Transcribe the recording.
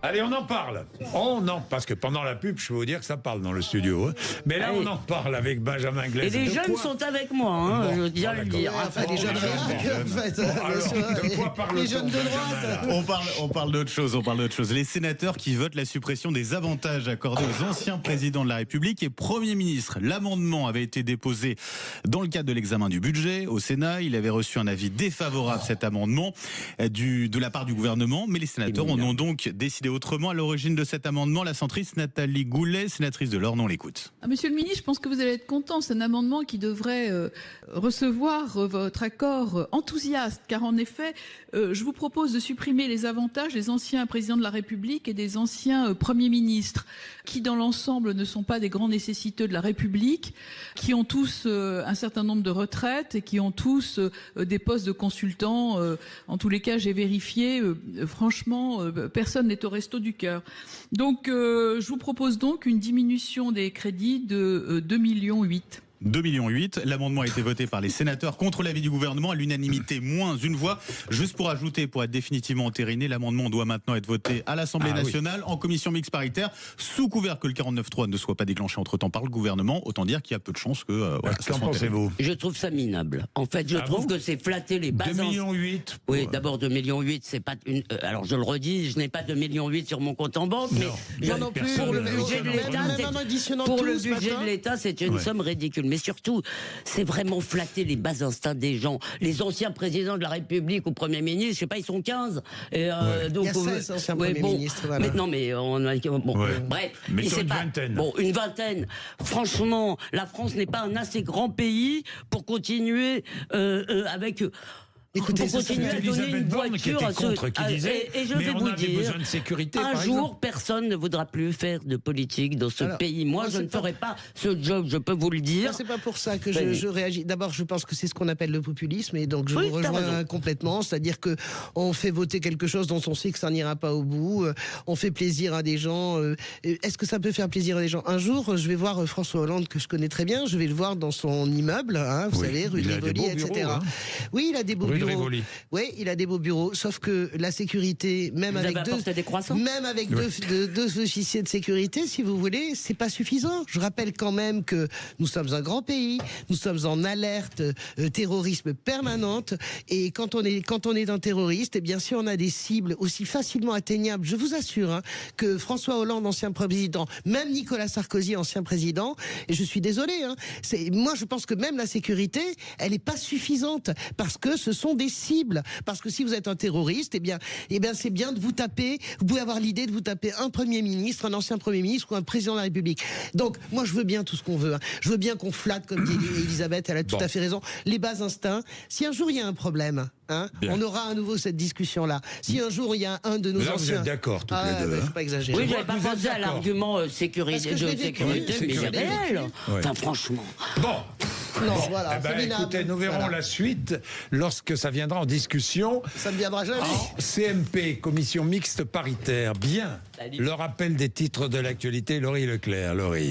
Allez, on en parle. Parce que pendant la pub, je peux vous dire que ça parle dans le studio. Hein. Mais là, on en parle avec Benjamin Glaise. Et les jeunes sont avec moi, hein, je tiens à le dire. Enfin, les jeunes de quoi parle-t-on, les jeunes de droite. On parle d'autre chose. Les sénateurs qui votent la suppression des avantages accordés aux anciens présidents de la République et Premier ministre. L'amendement avait été déposé dans le cadre de l'examen du budget au Sénat. Il avait reçu un avis défavorable, cet amendement, de la part du gouvernement. Mais les sénateurs en ont donc décidé autrement. À l'origine de cet amendement, la centriste Nathalie Goulet, sénatrice de l'Orne, on l'écoute. Monsieur le ministre, je pense que vous allez être content. C'est un amendement qui devrait recevoir votre accord enthousiaste, car en effet, je vous propose de supprimer les avantages des anciens présidents de la République et des anciens premiers ministres, qui dans l'ensemble ne sont pas des grands nécessiteux de la République, qui ont tous un certain nombre de retraites et qui ont tous des postes de consultants. En tous les cas, j'ai vérifié, franchement, personne n'est au resto du cœur. Donc, je vous propose donc une diminution des crédits de 2,8 millions. 2,8 millions. L'amendement a été voté par les sénateurs contre l'avis du gouvernement à l'unanimité, moins une voix. Juste pour ajouter, pour être définitivement entériné, l'amendement doit maintenant être voté à l'Assemblée nationale, en commission mixte paritaire, sous couvert que le 49.3 ne soit pas déclenché entre-temps par le gouvernement. Autant dire qu'il y a peu de chances que qu'en pensez-vous? Je trouve ça minable. En fait, je trouve que c'est flatter les bases. 2,8 millions. Oui, d'abord 2,8 millions, c'est pas une. Alors je le redis, je n'ai pas 2,8 millions sur mon compte en banque, mais non plus. pour le budget de l'État, c'est une somme ridicule. Mais surtout, c'est vraiment flatter les bas instincts des gens. Les anciens présidents de la République ou premiers ministres, je sais pas, ils sont 15. Et, donc, il y a 16 anciens premiers ministres. Voilà. Mais non, mais on a. Bref, mais c'est une pas. vingtaine. Bon, une vingtaine. Franchement, la France n'est pas un assez grand pays pour continuer avec. Écoutez, pour continuer à donner une voiture à ceux qui disait, et je vais vous dire, besoin de sécurité, un jour, personne ne voudra plus faire de politique dans ce pays. Moi, je ne ferai pas ce job, je peux vous le dire. C'est pas pour ça que je réagis. D'abord, je pense que c'est ce qu'on appelle le populisme, et donc je vous rejoins complètement. C'est-à-dire que on fait voter quelque chose dont on sait que ça n'ira pas au bout. On fait plaisir à des gens. Est-ce que ça peut faire plaisir à des gens? Un jour, je vais voir François Hollande, que je connais très bien. Je vais le voir dans son immeuble, hein, vous savez, rue de Rivoli, etc. Bureaux, hein. Oui, il a des beaux bureaux. Oui, il a des beaux bureaux, sauf que la sécurité, même avec deux officiers de sécurité, si vous voulez, c'est pas suffisant. Je rappelle quand même que nous sommes un grand pays, nous sommes en alerte terrorisme permanente, et quand on est un terroriste, eh bien si on a des cibles aussi facilement atteignables, je vous assure, hein, que François Hollande, ancien président, même Nicolas Sarkozy, ancien président, et je suis désolé, hein, moi je pense que même la sécurité, elle n'est pas suffisante, parce que ce sont des cibles. Parce que si vous êtes un terroriste, eh bien c'est bien de vous taper. Vous pouvez avoir l'idée de vous taper un premier ministre, un ancien premier ministre ou un président de la République. Donc moi je veux bien tout ce qu'on veut. Hein. Je veux bien qu'on flatte, comme dit Elisabeth, elle a tout à fait raison. Les bas instincts. Si un jour il y a un problème, hein, on aura à nouveau cette discussion-là. Si un jour il y a un de nos anciens, vous êtes d'accord toutes les deux. Faut pas exagérer. Oui, j'avais pas pensé à l'argument sécurité, mais c'est réel. Enfin, franchement. Bon. Non, voilà. Écoutez, nous verrons la suite lorsque ça viendra en discussion. Ça ne viendra jamais. CMP, commission mixte paritaire. Bien. Le rappel des titres de l'actualité, Laurie Leclerc. Laurie.